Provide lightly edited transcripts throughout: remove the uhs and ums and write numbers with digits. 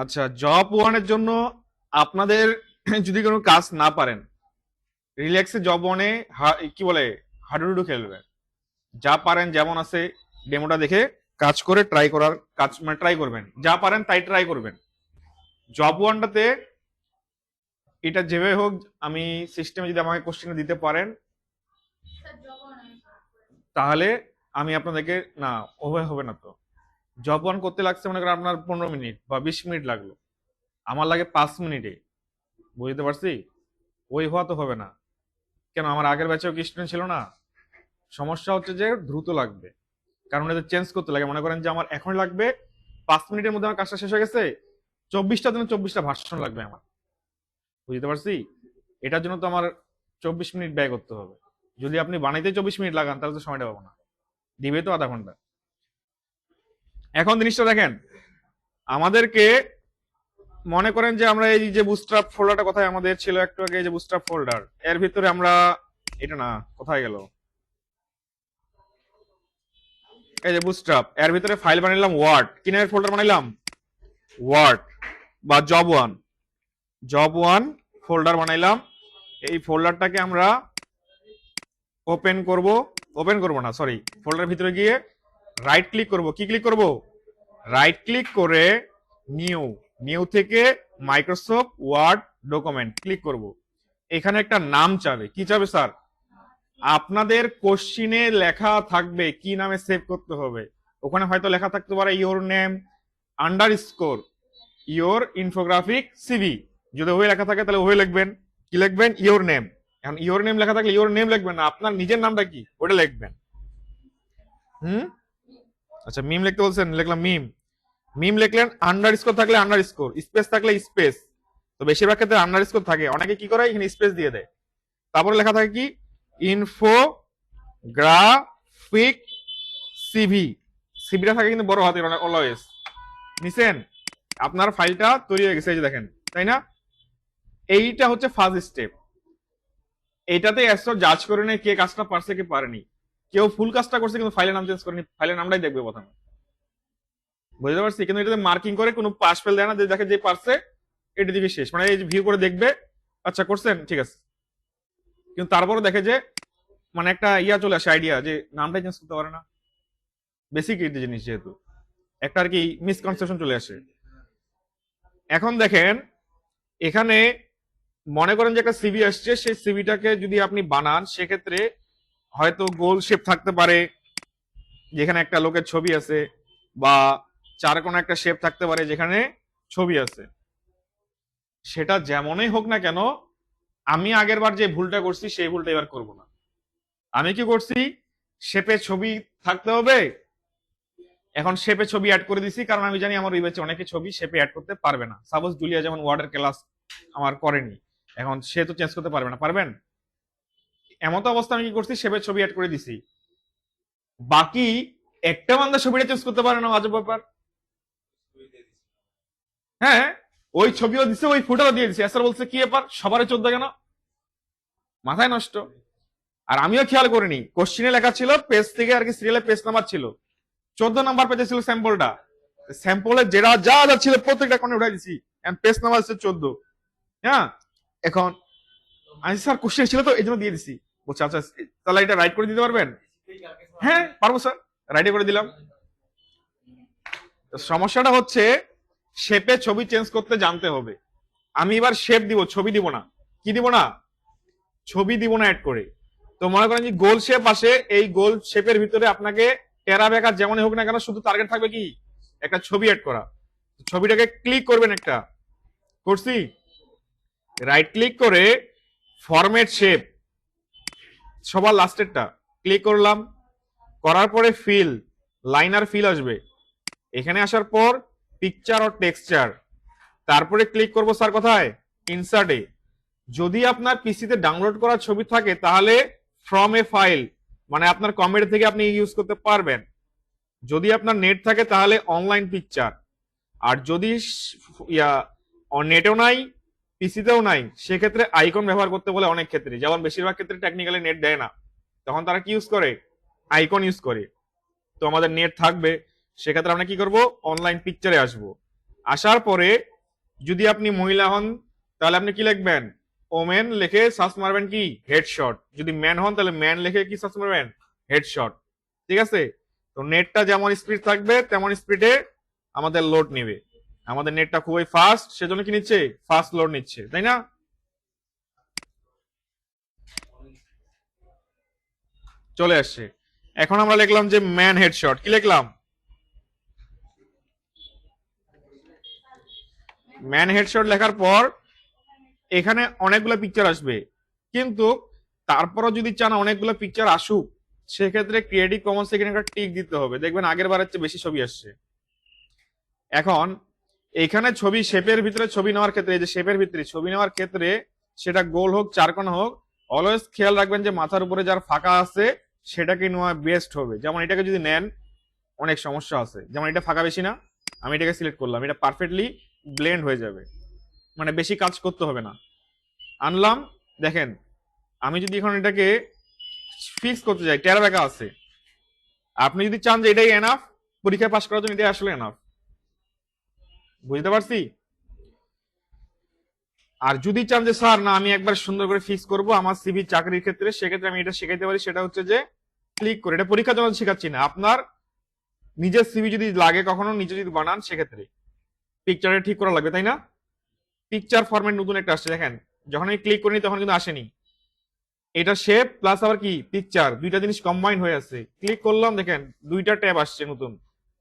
আচ্ছা, জব ওয়ানের জন্য আপনাদের যদি কোনো কাজ না পারেন, রিল্যাক্সে জব ওয়ানে কি বলে হাডুডু খেলবেন। যা পারেন যেমন আছে ডেমোটা দেখে কাজ করে ট্রাই করার কাজ মানে ট্রাই করবেন, যা পারেন তাই ট্রাই করবেন। জব ওয়ানটাতে এটা যেভাবে হোক, আমি সিস্টেমে যদি আমাকে কোশ্চেন দিতে পারেন তাহলে আমি আপনাদেরকে, না ওভাবে হবে না তো। জব ওয়ান করতে লাগছে মনে করেন আপনার 15 মিনিট বা 20 মিনিট লাগলো, আমার লাগে 5 মিনিটে। বুঝতে পারছি? ওই হওয়া তো হবে না। কেন, আমার আগের ব্যাচেও কি স্টুডেন্ট ছিল না? সমস্যা হচ্ছে যে দ্রুত লাগবে, কারণ এটা চেঞ্জ করতে লাগে। মনে করেন যে আমার এখন লাগবে 5 মিনিটের মধ্যে আমার কাজটা শেষ হয়ে গেছে, 24টা দিনে 24টা ভার্সন লাগবে আমার। বুঝতে পারছি? এটার জন্য তো আমার 24 মিনিট ব্যয় করতে হবে। যদি আপনি বানাইতে 24 মিনিট লাগান তাহলে তো সময়টা পাবো না, দিবে তো আধা ঘন্টা। এখন জিনিসটা দেখেন, আমাদেরকে মনে করেন যে আমরা এই যে বুস্ট্রাপ ফোল্ডারটা কোথায় আমাদের ছিল একটু আগে, এই যে বুস্ট্রাপ ফোল্ডার, এর ভিতরে আমরা এটা না, কোথায় গেল, এই যে বুস্ট্রাপ, এর ভিতরে ফাইল বানাইলাম ওয়ার্ড, কিনের ফোল্ডার বানাইলাম ওয়ার্ড বা জব ওয়ান ফোল্ডার বানাইলাম। এই ফোল্ডারটাকে আমরা ওপেন করব না, সরি, ফোল্ডারের ভিতরে গিয়ে রাইট ক্লিক করব। কি ক্লিক করব? রাইট ক্লিক করে নিউ, নিউ থেকে মাইক্রোসফট ওয়ার্ড ডকুমেন্ট ক্লিক করব। এখানে একটা নাম চাবে। কি চাবে স্যার? আপনাদের কোশ্চিনে লেখা থাকবে কি নামে সেভ করতে হবে। ওখানে হয়তো লেখা থাকতে পারে your name underscore your infographic CV. যদি ওই লেখা থাকে তাহলে ওই লিখবেন। কি লিখবেন? Your name. এখন ইওর নেম লেখা থাকলে ইওর নেম লিখবেন না, আপনার নিজের নামটা কি ওটা লিখবেন। হুম, আচ্ছা, মিম লিখতে বলছেন, লিখলাম মিম। মিম লিখলেন, আন্ডারস্কোর থাকলে আন্ডারস্কোর, স্পেস থাকলে স্পেস। তো বেশিরভাগ ক্ষেত্রে আন্ডারস্কোর থাকে, অনেকে কি করে এখানে স্পেস দিয়ে দেয়। তারপরে লেখা থাকে কি ইনফোগ্রাফিক সিভি। সিভিটা থাকে কিন্তু বড় হাতে অলওয়েজ। নিছেন? আপনার ফাইলটা তৈরি হয়ে গেছে, এই যে দেখেন, তাই না? এইটা হচ্ছে ফার্স্ট স্টেপ। এইটাতে এসো জাজ করে নেই কে কাজটা পারছে কে পারেনি। কেউ ফুল কাজটা করছে কিন্তু ফাইলের নাম চেঞ্জ করেনি, ফাইলের নামটাই দেখবে প্রথমে। বুঝতে পারছি? কিন্তু এটাতে মার্কিং করে কোনো পাস ফেল দেয় না, যে দেখে যে পারছে এটা দিকে শেষ, মানে এই যে ভিউ করে দেখবে, আচ্ছা করছেন ঠিক আছে। কিন্তু তারপরে দেখে যে মানে একটা ইয়া চলে আসে, আইডিয়া, যে নামটাই চেঞ্জ করতে পারে না। বেসিক জিনিস যেহেতু একটা আর কি মিসকনসেপশন চলে আসে। এখন দেখেন, এখানে মনে করেন যে একটা সিভি আসছে, সেই সিভিটাকে যদি আপনি বানান সেক্ষেত্রে হয়তো গোল শেপ থাকতে পারে, যেখানে একটা লোকের ছবি আছে, বা চার কোনো একটা শেপ থাকতে পারে যেখানে ছবি আছে। সেটা যেমনই হোক না কেন, আমি আগের বার যে ভুলটা করছি সেই ভুলটা এবার করব না। আমি কি করছি, শেপে ছবি থাকতে হবে, এখন শেপে ছবি অ্যাড করে দিছি, কারণ আমি জানি আমার ওই ব্যাচে অনেকে ছবি শেপে অ্যাড করতে পারবে না। সাপোজ জুলিয়া যেমন ওয়ার্ডের ক্লাস আমার করেনি, এখন সে তো চেঞ্জ করতে পারবে না, পারবেন? এমন তো অবস্থা আমি কি করছি, শেপে ছবি অ্যাড করে দিছি, বাকি একটা বান্দা ছবিটা চেঞ্জ করতে পারে না, আজব ব্যাপার। হ্যাঁ, ওই ছবিও দিছে, ওই ফুটাও দিয়ে দিছে, স্যার বলছে কি ব্যাপার সবারই 14 কেন? মাথায় নষ্ট। আর আমিও খেয়াল করিনি, কোশ্চিনে লেখা ছিল পেজ থেকে আর কি, সিরিয়ালে পেজ নাম্বার ছিল 14 নাম্বার পেজে ছিল স্যাম্পলটা, স্যাম্পলে যেটা যা যা ছিল প্রত্যেকটা কোণে উঠাই দিছি, পেজ নাম্বার হচ্ছে 14। হ্যাঁ, এখন আমি স্যার কোশ্চেন ছিল তো এই জন্য দিয়ে দিছি। বলছে আচ্ছা, তাহলে এটা রাইট করে দিতে পারবেন? হ্যাঁ পারবো স্যার, রাইটে করে দিলাম। তো সমস্যাটা হচ্ছে শেপে ছবি চেঞ্জ করতে জানতে হবে। আমি এবার শেপ দিব, ছবি দিব না। কি দিব না? ছবি দিব না অ্যাড করে। তো মনে করেন যে গোল শেপ আসে, এই গোল শেপের ভিতরে আপনাকে টেরা বেকা যেমনই হোক না কেন, শুধু টার্গেট থাকবে কি একটা ছবি অ্যাড করা। ছবিটাকে ক্লিক করবেন, একটা করছি, রাইট ক্লিক করে ফরম্যাট শেপ, সবার লাস্টেরটা ক্লিক করলাম, করার পরে ফিল, লাইনার ফিল আসবে। এখানে আসার পর পিকচার ও টেক্সচার, তারপরে ক্লিক করব স্যার কোথায়, ইনসার্টে। যদি আপনার পিসিতে ডাউনলোড করা ছবি থাকে তাহলে ফ্রম এ ফাইল, মানে আপনার কম্পিউটার থেকে আপনি ইউজ করতে পারবেন। যদি আপনার নেট থাকে তাহলে অনলাইন পিকচার। আর যদি ইয়া নেটেও নাই, পিসিতেও নাই, সেক্ষেত্রে আইকন ব্যবহার করতে বলে অনেক ক্ষেত্রে, যেমন বেশিরভাগ ক্ষেত্রে টেকনিক্যালি নেট দেয় না, তখন তারা কি ইউজ করে, আইকন ইউজ করে। তো আমাদের নেট থাকবে, সেক্ষেত্রে আমরা কি করব, অনলাইন পিকচারে আসব। আসার পরে যদি আপনি মহিলা হন তাহলে আপনি কি লিখবেন, ওমেন লিখে সার্চ মারবেন কি হেডশট। যদি ম্যান হন তাহলে ম্যান লিখে কি সার্চ মারবেন হেডশট। ঠিক আছে, তো নেটটা যেমন স্পিড থাকবে তেমন স্পিডে আমাদের লোড নেবে। আমাদের নেটটা খুবই ফাস্ট, সেজন্য কি নিচ্ছে, ফাস্ট লোড নিচ্ছে, তাই না? চলে আসছে। এখন আমরা লিখলাম যে ম্যান হেডশট, কি লিখলাম, ম্যান হেডশট লেখার পর এখানে অনেকগুলো পিকচার আসবে, কিন্তু তারপরও যদি চান অনেকগুলো পিকচার আসুক সেক্ষেত্রে ক্রিয়েটিভ কমন্স এখানে একটা টিক দিতে হবে, দেখবেন আগের বারের চেয়ে বেশি ছবি আসছে। এখন এখানে ছবি শেপের ভিতরে ছবি নেওয়ার ক্ষেত্রে, এই যে শেপের ভিতরে ছবি নেওয়ার ক্ষেত্রে সেটা গোল হোক চারকোনা হোক, অলওয়েজ খেয়াল রাখবেন যে মাথার উপরে যার ফাঁকা আছে সেটাকে নেওয়া বেস্ট হবে। যেমন এটাকে যদি নেন অনেক সমস্যা আছে, যেমন এটা ফাঁকা বেশি না, আমি এটাকে সিলেক্ট করলাম, এটা পারফেক্টলি ব্লেন্ড হয়ে যাবে, মানে বেশি কাজ করতে হবে না। আনলাম, দেখেন আমি যদি এখন এটাকে ফিক্স করতে যাই টেরা বেঁকা আছে, আপনি যদি চান যে এটাই এনাফ পরীক্ষায় পাশ করার জন্য, এটাই আসলে এনাফ। বুঝতে পারছি? আর যদি চান যে স্যার না আমি একবার সুন্দর করে ফিক্স করব আমার সিভি চাকরির ক্ষেত্রে, সেক্ষেত্রে আমি এটা শেখাইতে পারি, সেটা হচ্ছে যে ক্লিক করে, এটা পরীক্ষার জন্য শেখাচ্ছি না, আপনার নিজের সিভি যদি লাগে কখনো নিজে যদি বানান সেক্ষেত্রে পিকচারটা ঠিক করা লাগবে, তাই না? পিকচার ফরম্যাট নতুন একটা আসছে, দেখেন যখন আমি ক্লিক করিনি তখন কিন্তু আসেনি, এটা শেপ প্লাস আবার কি পিকচার, দুইটা জিনিস কম্বাইন হয়ে আছে। ক্লিক করলাম, দেখেন দুইটা ট্যাব আসছে নতুন,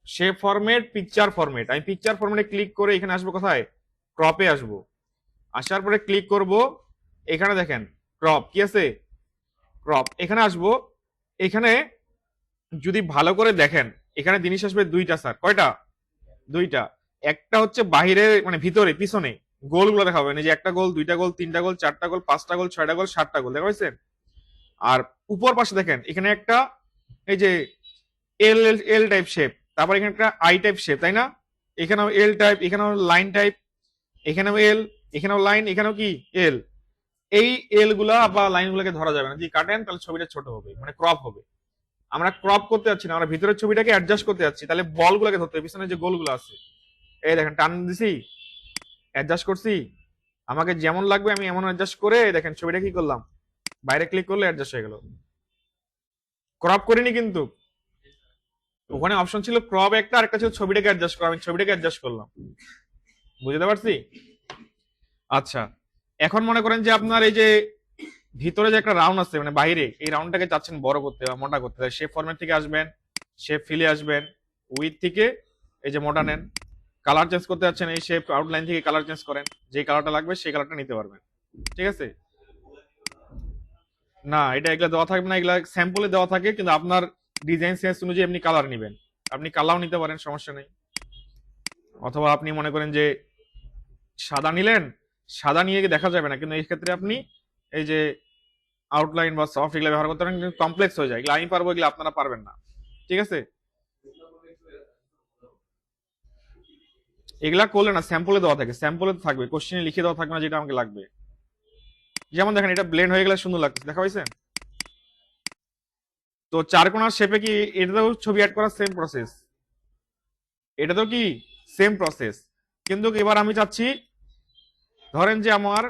শেপ ফরম্যাট, পিকচার ফরম্যাট। আমি পিকচার ফরম্যাটে ক্লিক করে এখানে আসবো কোথায়, ক্রপে আসবো। আসার পরে ক্লিক করব, এখানে দেখেন ক্রপ কি আছে, ক্রপ এখানে আসবো। এখানে যদি ভালো করে দেখেন এখানে জিনিস আসবে দুইটা স্যার, কয়টা, দুইটা। একটা হচ্ছে বাহিরে মানে ভিতরে পিছনে গোলগুলো দেখা হবে, যে একটা গোল, দুইটা গোল, তিনটা গোল, চারটা গোল, পাঁচটা গোল, ছয়টা গোল, সাতটা গোল, দেখা পাইছেন? আর উপর পাশে দেখেন এখানে একটা এই যে এল এল এল টাইপ শেপ, তারপর এখানে একটা আই টাইপ শেপ, তাই না? এখানেও এল টাইপ, এখানেও লাইন টাইপ, এখানেও এল, এখানেও লাইন, এখানেও কি এল। এই এল গুলা বা লাইন গুলাকে ধরা যাবে না, যদি কাটেন তাহলে ছবিটা ছোট হবে, মানে ক্রপ হবে। আমরা ক্রপ করতে যাচ্ছি না, আমরা ভিতরের ছবিটাকে অ্যাডজাস্ট করতে যাচ্ছি, তাহলে বল গুলাকে ধরতে হবে, পিছনে যে গোল গুলো আছে, এই দেখেন টান দিছি, অ্যাডজাস্ট করছি, আমাকে যেমন লাগবে আমি এমন অ্যাডজাস্ট করে দেখেন ছবিটা কি করলাম, বাইরে ক্লিক করলে অ্যাডজাস্ট হয়ে গেল। ক্রপ করিনি কিন্তু, ওখানে অপশন ছিল ক্রপ একটা, আর একটা ছিল ছবিটাকে অ্যাডজাস্ট করা, আমি ছবিটাকে অ্যাডজাস্ট করলাম। বুঝতে পারছি? আচ্ছা, এখন মনে করেন যে আপনার এই যে ভিতরে যে একটা রাউন্ড আছে মানে বাইরে, এই রাউন্ডটাকে চাচ্ছেন বড় করতে বা মোটা করতে, শেপ ফরম্যাট থেকে আসবেন, শেপ ফিলে আসবেন, উইথ থেকে এই যে মোটা নেন, কালার চেঞ্জ করতে যাচ্ছেন এই শেপ আউটলাইন থেকে কালার চেঞ্জ করেন, যে কালারটা লাগবে সেই কালারটা নিতে পারবেন। ঠিক আছে? না এটা এগুলা দেওয়া থাকবে না, এগুলা স্যাম্পলে দেওয়া থাকে, কিন্তু আপনার ডিজাইন সেন্স অনুযায়ী আপনি কালার নেবেন, আপনি কালারও নিতে পারেন, সমস্যা নেই। অথবা আপনি মনে করেন যে সাদা নিলেন, সাদা নিয়ে দেখা যাবে না, কিন্তু এই ক্ষেত্রে আপনি এই যে আউটলাইন বা সফট এগুলো ব্যবহার করতে পারেন, কিন্তু কমপ্লেক্স হয়ে যায়, এগুলো আমি পারবো, এগুলো আপনারা পারবেন না। ঠিক আছে? এগুলা করলে না, স্যাম্পলে দেওয়া থাকে, স্যাম্পলে থাকবে, কোশ্চেনে লিখে দেওয়া থাকবে না যেটা আমাকে লাগবে। যেমন দেখেন এটা ব্লেন্ড হয়ে গেলে সুন্দর লাগছে, দেখা পাইছেন? তো চার কোণার শেপে কি এটাতেও ছবি অ্যাড করার সেম প্রসেস, এটাতেও কি সেম প্রসেস, কিন্তু এবার আমি চাচ্ছি ধরেন যে আমার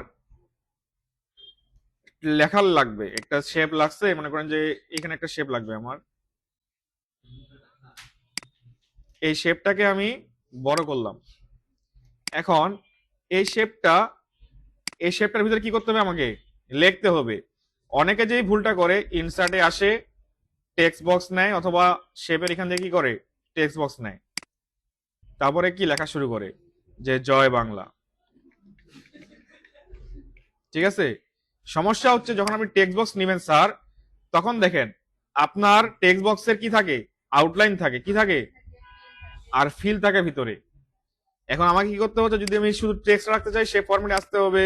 লেখার লাগবে, একটা শেপ লাগছে, মনে করেন যে এখানে একটা শেপ লাগবে আমার, এই শেপটাকে আমি বড় করলাম। এখন এই শেপটা, এই শেপটার ভিতরে কি করতে হবে, আমাকে লিখতে হবে। অনেকে যেই ভুলটা করে ইনসার্টে আসে টেক্সট বক্স নেয়, অথবা শেপের এখান থেকে কি করে টেক্সট বক্স নেয়, তারপরে কি লেখা শুরু করে যে জয় বাংলা। ঠিক আছে, সমস্যা হচ্ছে যখন আপনি টেক্সট বক্স নেবেন স্যার, তখন দেখেন আপনার টেক্সট বক্সের কি থাকে, আউটলাইন থাকে, কি থাকে, আর ফিল থাকে ভিতরে। এখন আমাকে কি করতে হচ্ছে, যদি আমি শুধু টেক্সট রাখতে চাই শেপ ফরম্যাটে আসতে হবে,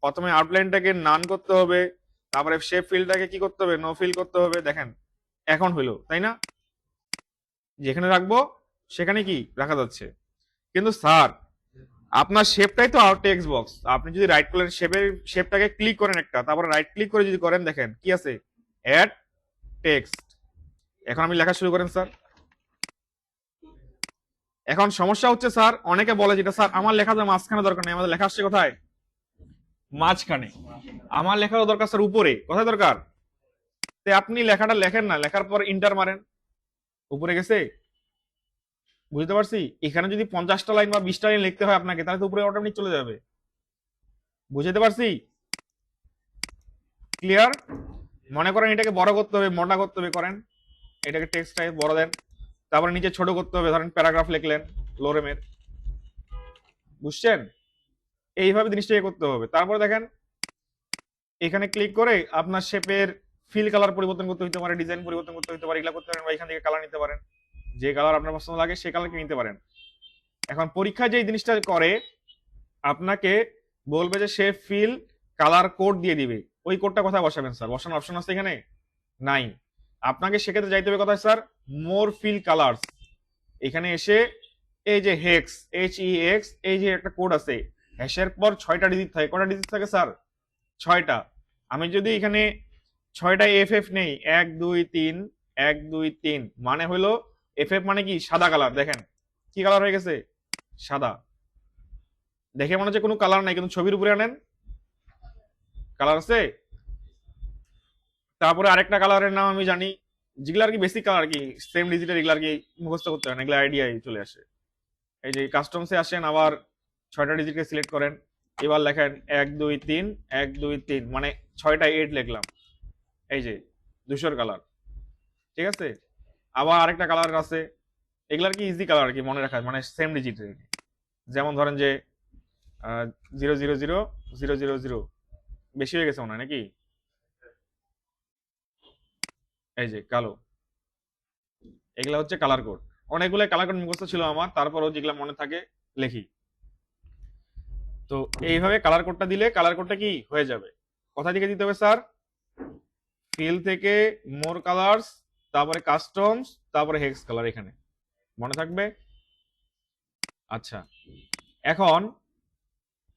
প্রথমে আউটলাইনটাকে নান করতে হবে, তারপরে শেপ ফিলটাকে কি করতে হবে, নো ফিল করতে হবে। দেখেন এখন হইলো, তাই না? যেখানে রাখবো সেখানে কি রাখা যাচ্ছে। কিন্তু স্যার আপনার শেপটাই তো আউট টেক্সট বক্স, আপনি যদি রাইট করেন শেপের, শেপটাকে ক্লিক করেন একটা, তারপরে রাইট ক্লিক করে যদি করেন, দেখেন কি আছে, অ্যাড টেক্সট। এখন আমি লেখা শুরু করেন স্যার, এখন সমস্যা হচ্ছে স্যার, অনেকে বলে যেটা স্যার আমার লেখা তো মাঝখানে দরকার নেই, আমাদের লেখা আসছে কোথায়? মাঝখানে। আমার লেখারও দরকার স্যার উপরে, কোথায় দরকার? তে আপনি লেখাটা লেখেন না, লেখার পর ইন্টার মারেন, উপরে গেছে। বুঝতে পারছি, এখানে যদি 50টা লাইন বা 20টা লাইন লিখতে হয় আপনাকে, তাহলে তো উপরে অটোমেটিক চলে যাবে। বুঝতে পারছি, ক্লিয়ার? মনে করেন এটাকে বড় করতে হবে, মোটা করতে হবে, করেন এটাকে টেক্সট টাইপ বড় দেন, তারপরে নিচে ছোট করতে হবে, ধরেন প্যারাগ্রাফ লিখলেন লোরেমের, বুঝছেন? এইভাবে জিনিসটাকে করতে হবে। তারপরে দেখেন এখানে ক্লিক করে আপনার শেপের ফিল কালার পরিবর্তন করতে হতে পারে, ডিজাইন পরিবর্তন করতে হতে পারে, এগুলা করতে পারেন, বা এখান থেকে কালার নিতে পারেন, যে কালার আপনার পছন্দ লাগে সেই কালারকে নিতে পারেন। এখন পরীক্ষায় যে জিনিসটা করে আপনাকে বলবে যে সে ফিল কালার কোড দিয়ে দিবে, ওই কোডটা কোথায় বসাবেন স্যার? বসানোর অপশন আছে এখানে? নাই। আপনাকে সেক্ষেত্রে যাইতে হবে কোথায় স্যার? মোর ফিল কালার্স। এখানে এসে এই যে হেক্স, HEX, এই যে একটা কোড আছে, হ্যাশের পর 6টা ডিজিট থাকে। কটা ডিজিট থাকে স্যার? 6টা। আমি যদি এখানে 6টা FF নেই, 1 2 3, 1 2 3, মানে হলো FF মানে কি? সাদা কালার। দেখেন কি কালার হয়ে গেছে? সাদা। দেখে মনে হচ্ছে কোনো কালার নাই, কিন্তু ছবির উপরে আনেন কালার আছে। তারপরে আরেকটা কালারের নাম আমি জানি, যেগুলো আর কি বেসিক কালার, কি সেম ডিজিটের, এগুলো আর কি মুখস্থ করতে হয় না, এগুলো আইডিয়াই চলে আসে। এই যে কাস্টমসে আসেন, আবার 6টা ডিজিটকে সিলেক্ট করেন, এবার লেখেন 1 2 3, 1 2 3, মানে 6টা 8 লিখলাম, এই যে ধূসর কালার, ঠিক আছে? আবার আরেকটা কালার আছে, এগুলার কি ইজি কালার কি মনে রাখা, মানে সেম ডিজিটের, যেমন ধরেন যে 0 0 0 0 0 0, বেশি হয়ে গেছে মনে হয় নাকি? এই যে কালো, এগুলা হচ্ছে কালার কোড। অনেকগুলো কালার কোড মুখস্থ ছিল আমার, তারপরও যেগুলো মনে থাকে লিখি। তো এইভাবে কালার কোডটা দিলে কালার কোডটা কি হয়ে যাবে। কোথা থেকে দিতে হবে স্যার? ফিল থেকে মোর কালার্স, তারপরে কাস্টমস, তারপরে হেক্স কালার, এখানে মনে থাকবে। আচ্ছা, এখন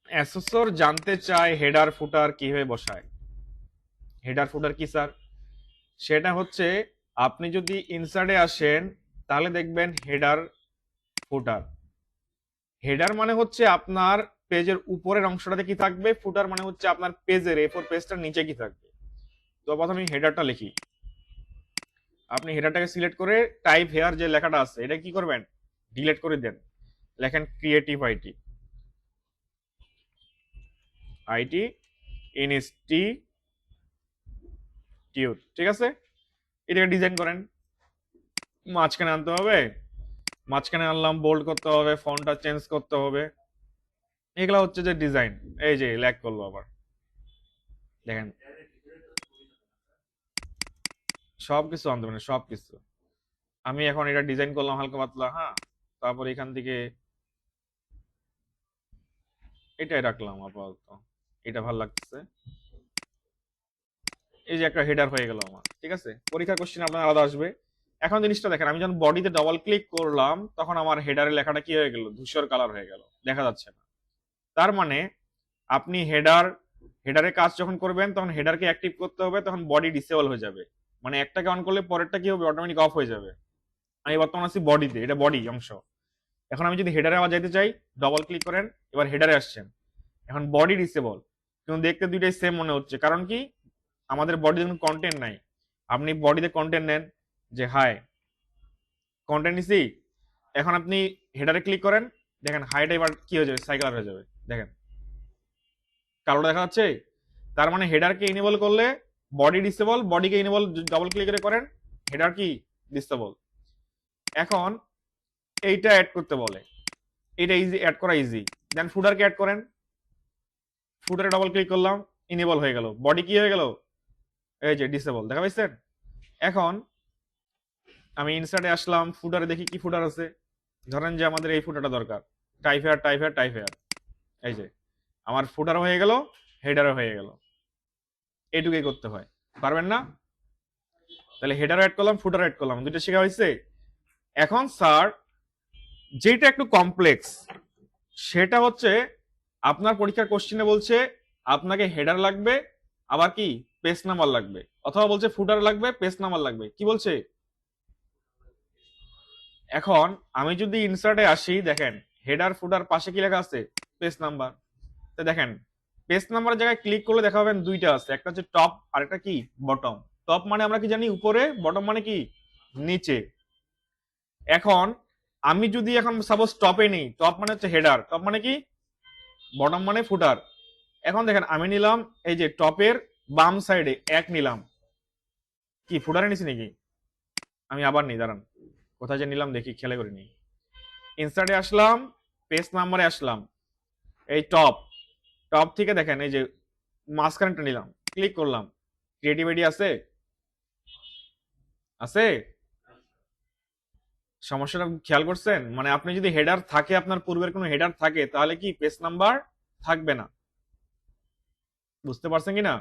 অ্যাসেসর জানতে চায় হেডার ফুটার কিভাবে বসায়। হেডার ফুটার কি স্যার? সেটা হচ্ছে আপনি যদি ইনসার্টে আসেন তাহলে দেখবেন হেডার ফুটার। হেডার মানে হচ্ছে আপনার পেজের উপরের অংশটাতে কি থাকবে, ফুটার মানে হচ্ছে আপনার পেজের A4 পেজটার নিচে কি থাকবে। তো প্রথমে হেডারটা লিখি। আপনি হেডারটাকে সিলেক্ট করে টাইপ হেয়ার যে লেখাটা আছে এটা কি করবেন? ডিলিট করে দেন, লেখেন ক্রিয়েটিভ আইটি, আইটি ইনস্টিটিউট, ঠিক আছে? এটাকে ডিজাইন করেন, মাঝখানে আনতে হবে, মাঝখানে আনলাম, বোল্ড করতে হবে, ফন্টটা চেঞ্জ করতে হবে, এগুলা হচ্ছে যে ডিজাইন। এই যে ল্যাগ করলো আবার, দেখেন সবকিছু আনতে পারেন, সবকিছু। আমি এখন এটা ডিজাইন করলাম হালকা পাতলা, হ্যাঁ, তারপর এখান থেকে এটাই রাখলাম আপাতত, এটা ভালো লাগতেছে। এই যে একটা হেডার হয়ে গেল আমার, ঠিক আছে? পরীক্ষা কোশ্চেন আপনার আলাদা আসবে। এখন জিনিসটা দেখেন, আমি যখন বডিতে ডবল ক্লিক করলাম তখন আমার হেডারের লেখাটা কি হয়ে গেল? ধূসর কালার হয়ে গেল, দেখা যাচ্ছে না। তার মানে আপনি হেডারের কাজ যখন করবেন তখন হেডারকে অ্যাক্টিভ করতে হবে, তখন বডি ডিসেবল হয়ে যাবে, মানে একটাকে অন করলে পরেরটা কি হবে? অটোমেটিক অফ হয়ে যাবে। আমি বর্তমানে আছি বডিতে, এটা বডি অংশ। এখন আমি যদি হেডারে আবার যেতে চাই, ডবল ক্লিক করেন, এবার হেডারে আসছেন, এখন বডি ডিসেবল, কিন্তু দেখতে দুইটাই সেম মনে হচ্ছে, কারণ কি? আমাদের বডিতে কোনো কন্টেন্ট নাই। আপনি বডিতে কন্টেন্ট নেন, যে হাই কন্টেন্ট নিছি, এখন আপনি হেডারে ক্লিক করেন, দেখেন হাইটা এবার কি হয়ে যাবে? সাইকেল হয়ে যাবে, দেখেন কালোটা দেখা যাচ্ছে। তার মানে হেডারকে ইনেবল করলে বডি ডিসেবল, বডিকে ইনেবল ডবল ক্লিক করে করেন, হেডার কি ডিসেবল। এখন এইটা অ্যাড করতে বলে, এটা ইজি, অ্যাড করা ইজি। দেন ফুটারকে অ্যাড করেন, ফুটারে ডবল ক্লিক করলাম, ইনেবল হয়ে গেল, বডি কি হয়ে গেল? এই যে ডিসেবল, দেখা পাইছেন? এখন আমি ইনসার্টে আসলাম, ফুটারে দেখি কি ফুটার আছে। ধরেন যে আমাদের এই ফুটারটা দরকার, type here, type here, type here, এই যে আমার ফুটার হয়ে গেল, হেডারও হয়ে গেল। এটুকুই করতে হয়, পারবেন না? তাহলে হেডার অ্যাড করলাম, ফুটার অ্যাড করলাম, দুটো শেখা হয়েছে। এখন স্যার যেটা একটু কমপ্লেক্স, সেটা হচ্ছে আপনার পরীক্ষার কোশ্চেনে বলছে আপনাকে হেডার লাগবে, আবার কি পেজ নাম্বার লাগবে, অথবা বলছে ফুটার লাগবে, পেজ নাম্বার লাগবে, কি বলছে? এখন আমি যদি ইনসার্টে আসি, দেখেন হেডার ফুটার পাশে কি লেখা আছে, পেজ নাম্বার। তো দেখেন পেজ নাম্বার জায়গায় ক্লিক করলে দেখা পাবেন দুইটা আছে, একটা হচ্ছে টপ আর একটা কি বটম। টপ মানে আমরা কি জানি উপরে, বটম মানে কি নিচে। এখন আমি যদি এখন সাপোজ টপে নেই, টপ মানে হচ্ছে হেডার, টপ মানে কি বটম মানে ফুটার। এখন দেখেন আমি নিলাম এই যে টপের বাম সাইডে এক নিলাম, কি ফুটারে নিছি নাকি? আমি আবার নিই, দাঁড়ান কোথায় যে নিলাম দেখি, খেয়াল করে নিই। ইনসার্টে আসলাম, পেজ নাম্বারে আসলাম, এই টপ, টপ থেকে দেখেন এই যে মাঝখানটা নিলাম, ক্লিক করলাম। ক্রিয়েটিভ আইডি আছে, আছে সমস্যাটা খেয়াল করছেন? মানে আপনি যদি হেডার থাকে, আপনার পূর্বের কোনো হেডার থাকে, তাহলে কি পেজ নাম্বার থাকবে না। বুঝতে পারছেন কিনা?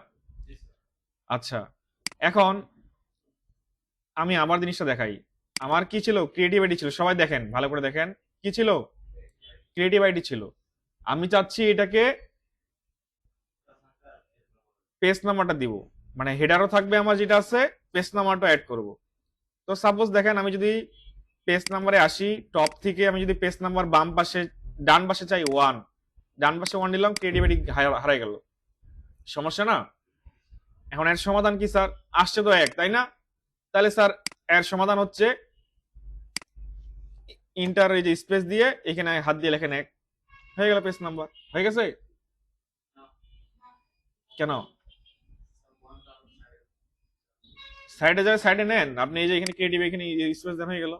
আচ্ছা, এখন আমি আমার জিনিসটা দেখাই। আমার কি ছিল, ক্রিয়েটিভ আইডি ছিল, সবাই দেখেন ভালো করে দেখেন, কি ছিল, ক্রিয়েটিভ আইডি ছিল। আমি চাচ্ছি এটাকে পেজ নাম্বারটা দিব, মানে হেডারও থাকবে আমার যেটা আছে, পেজ নাম্বারটা অ্যাড করব। তো সাপোজ দেখেন আমি যদি পেজ নাম্বারে আসি, টপ থেকে আমি যদি পেজ নাম্বার বাম পাশে ডান পাশে চাই ওয়ান, ডান পাশে ওয়ান নিলাম, ক্রিয়েটিভ আইডি হারাই গেল, সমস্যা না? এখন এর সমাধান কি স্যার? আসছে তো এক, তাই না? তাহলে স্যার এর সমাধান হচ্ছে ইন্টার এই যে স্পেস দিয়ে এখানে হাত দিয়ে লেখেন এক, হয়ে গেল পেজ নাম্বার, হয়ে গেছে। কেন সাইডে যায়, সাইডে নেন আপনি, এই যে এখানে ক্রিয়েটিভ এখানে স্পেস দেন, হয়ে গেল।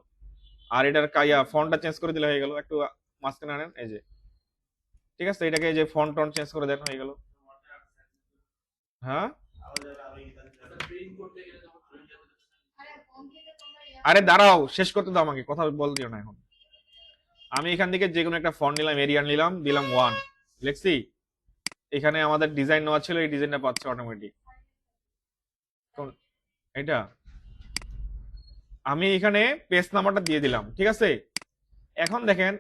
আর এটার কাইয়া ফন্টটা চেঞ্জ করে দিলে হয়ে গেল, একটু মাঝখানে আনেন, এই যে ঠিক আছে, এটাকে এই যে ফন্ট টন চেঞ্জ করে দেন, হয়ে গেল। হ্যাঁ, আরে দাঁড়াও, শেষ করতে দাও আমাকে, কথা বল দিও না এখন। আমি এখান থেকে যে কোনো একটা ফন্ট নিলাম, এরিয়াল নিলাম, দিলাম ওয়ান, লিখছি। এখানে আমাদের ডিজাইন নেওয়া ছিল, এই ডিজাইনটা পাচ্ছে অটোমেটিক। এটা আমি এখানে পেজ নাম্বারটা দিয়ে দিলাম, ঠিক আছে। এখন দেখেন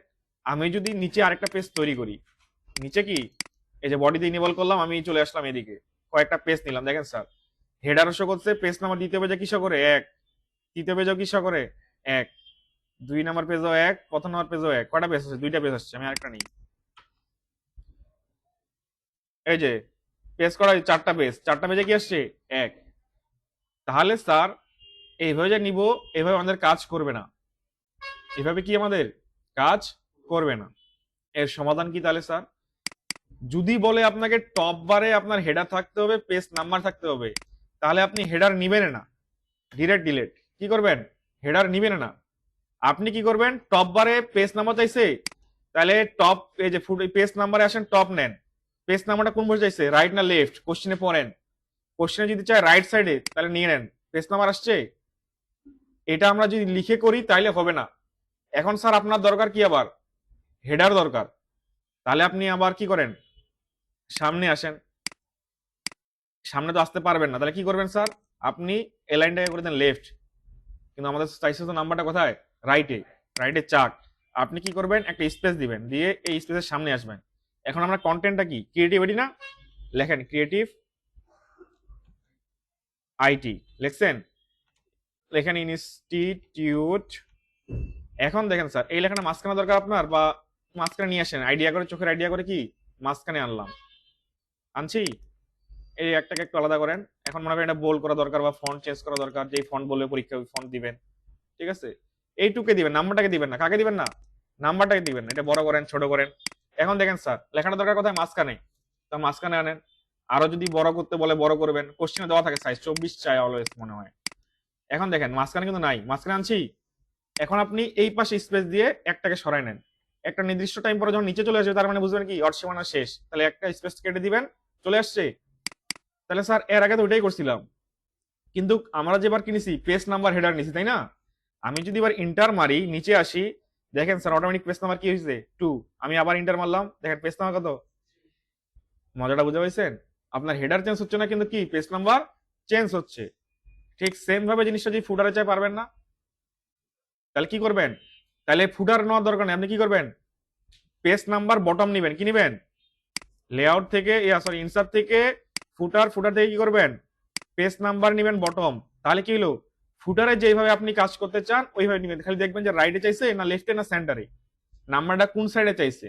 আমি যদি নিচে আরেকটা পেজ তৈরি করি, নিচে কি এই যে বডিতে ইনেবল করলাম, আমি চলে আসলাম এদিকে, কয়েকটা পেজ নিলাম, দেখেন স্যার হেডারও শো করছে, পেজ নাম্বার দ্বিতীয় পেজে কিসো করে এক, তৃতীয় পেজও কিসো করে এক, দুই নাম্বার পেজও এক, প্রথম নাম্বার পেজও এক। কয়টা পেজ আছে? দুইটা পেজ আসছে, আমি আরেকটা নিই। এই যে পেজ করা চারটা পেজ, চারটা পেজে কি আসছে এক। তাহলে স্যার এইভাবে যে নিব, এভাবে আমাদের কাজ করবে না, এভাবে কি আমাদের কাজ করবে না। এর সমাধান কি তাহলে স্যার? যদি বলে আপনাকে টপ বারে আপনার হেডার থাকতে হবে, পেজ নাম্বার থাকতে হবে, তাহলে আপনি হেডার নিবেন না, ডিরেক্ট ডিলেট। কি করবেন? হেডার নিবেন না। আপনি কি করবেন? টপ বারে পেজ নাম্বার চাইছে, তাহলে টপ এই যে পেজ নাম্বারে আসেন, টপ নেন। পেজ নাম্বারটা কোন বসে চাইছে, রাইট না লেফট, কোশ্চেনে পড়েন। কোশ্চেনে যদি চাই রাইট সাইডে, তাহলে নিয়ে নেন, পেজ নাম্বার আসছে। এটা আমরা যদি লিখে করি তাইলে হবে না। এখন স্যার আপনার দরকার কি, আবার হেডার দরকার, তাহলে আপনি আবার কি করেন, সামনে আসেন। সামনে তো আসতে পারবেন না, তাহলে কি করবেন স্যার? আপনি এ লাইনটাকে করে দেন লেফট, কিন্তু আমাদের চাইছে তো নাম্বারটা কোথায়, রাইটে, রাইটে চাক। আপনি কি করবেন, একটা স্পেস দিবেন, দিয়ে এই স্পেসের সামনে আসবেন। এখন আমরা কন্টেন্টটা কি, ক্রিয়েটিভ আইডি না, লেখেন ক্রিয়েটিভ আইটি, লিখছেন, লেখেন ইনস্টিটিউট। এখন দেখেন স্যার এই লেখাটা মাঝখানে দরকার আপনার, বা মাঝখানে নিয়ে আসেন, আইডিয়া করে, চোখের আইডিয়া করে কি মাঝখানে আনলাম, আনছি। এই একটাকে একটু আলাদা করেন। এখন মনে করেন এটা বোল্ড করা দরকার, বা ফন্ট চেঞ্জ করা দরকার, যেই ফন্ট বলবে পরীক্ষা ওই ফন্ট দিবেন, ঠিক আছে। এইটুকে দিবেন, নাম্বারটাকে দিবেন না, কাকে দিবেন না, নাম্বারটাকে দিবেন। এটা বড় করেন, ছোট করেন। এখন দেখেন স্যার লেখাটা দরকার কোথায়, মাঝখানে, তো মাঝখানে আনেন। আরো যদি বড় করতে বলে বড় করবেন, কোশ্চেনে দেওয়া থাকে সাইজ 24 চাই অলওয়েজ মনে হয়। এখন দেখেন মাঝখানে কিন্তু নাই, মাঝখানে আনছি। এখন আপনি এই পাশে স্পেস দিয়ে একটাকে সরাই নেন। একটা নির্দিষ্ট টাইম পরে যখন নিচে চলে আসবে, তার মানে বুঝবেন কি অর সীমানা শেষ, তাহলে একটা স্পেস কেটে দিবেন, চলে আসছে। তাহলে স্যার এর আগে তো ওইটাই করছিলাম, কিন্তু আমরা যেবার কিনেছি পেজ নাম্বার হেডার নিছি, তাই না? আমি যদি এবার ইন্টার মারি, নিচে আসি, দেখেন স্যার অটোমেটিক পেজ নাম্বার কি হয়েছে 2। আমি আবার ইন্টার মারলাম, দেখেন পেজ নাম্বার কত। মজাটা বুঝে পাইছেন? আপনার হেডার চেঞ্জ হচ্ছে না, কিন্তু কি পেজ নাম্বার চেঞ্জ হচ্ছে। ঠিক সেম ভাবে জিনিসটা যদি ফুটারে চাই, পারবেন না। তাহলে কি করবেন? তাহলে ফুটার নেওয়ার দরকার নেই, আপনি কি করবেন, পেজ নাম্বার বটম নিবেন, কি নিবেন, লেআউট থেকে, সরি ইনসার্ট থেকে ফুটার, ফুটার থেকে কি করবেন, পেজ নাম্বার নিবেন বটম। তাহলে কি হলো, ফুটারে যেভাবে আপনি কাজ করতে চান ওইভাবে নিবেন, খালি দেখবেন যে রাইটে চাইছে না লেফটে না সেন্টারে, নাম্বারটা কোন সাইডে চাইছে।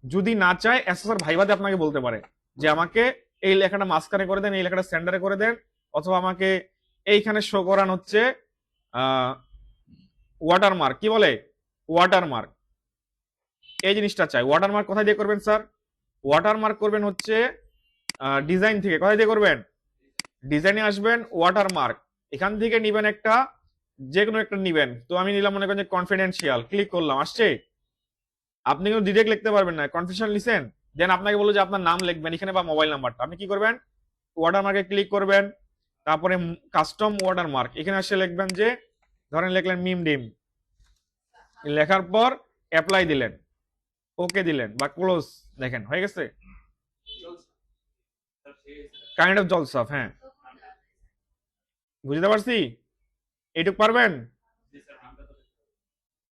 যদি না চায় এসএসআর ভাইভাতে আপনাকে বলতে পারে যে আমাকে এই লেখাটা মাঝখানে করে দেন, এই লেখাটা সেন্টারে করে দেন, অথবা আমাকে এইখানে শো করান হচ্ছে ওয়াটারমার্ক, কি বলে ওয়াটারমার্ক, এই জিনিসটা চাই। ওয়াটারমার্ক কোথায় দিয়ে করবেন স্যার? ওয়াটারমার্ক করবেন হচ্ছে ডিজাইন থেকে। কোথায় দিয়ে করবেন? ডিজাইনে আসবেন, ওয়াটারমার্ক এখান থেকে নিবেন একটা, যে কোনো একটা নিবেন। তো আমি নিলাম মনে করেন যে কনফিডেন্সিয়াল, ক্লিক করলাম, আসছে। আপনি কিন্তু ডিরেক্ট লিখতে পারবেন না, কনফিডেন্সিয়াল লিখেন, দেন আপনাকে বললো যে আপনার নাম লিখবেন এখানে বা মোবাইল নাম্বারটা। আপনি কি করবেন? ওয়াটারমার্কে ক্লিক করবেন, তারপরে কাস্টম ওয়াটারমার্ক এখানে এসে লিখবেন যে, ধরেন লিখলেন মিম ডিম, লেখার পর অ্যাপ্লাই দিলেন, ওকে দিলেন বা ক্লোজ, দেখেন হয়ে গেছে। কাইন্ড অফ জলসাফ, হ্যাঁ বুঝতে পারছি। এইটুক পারবেন?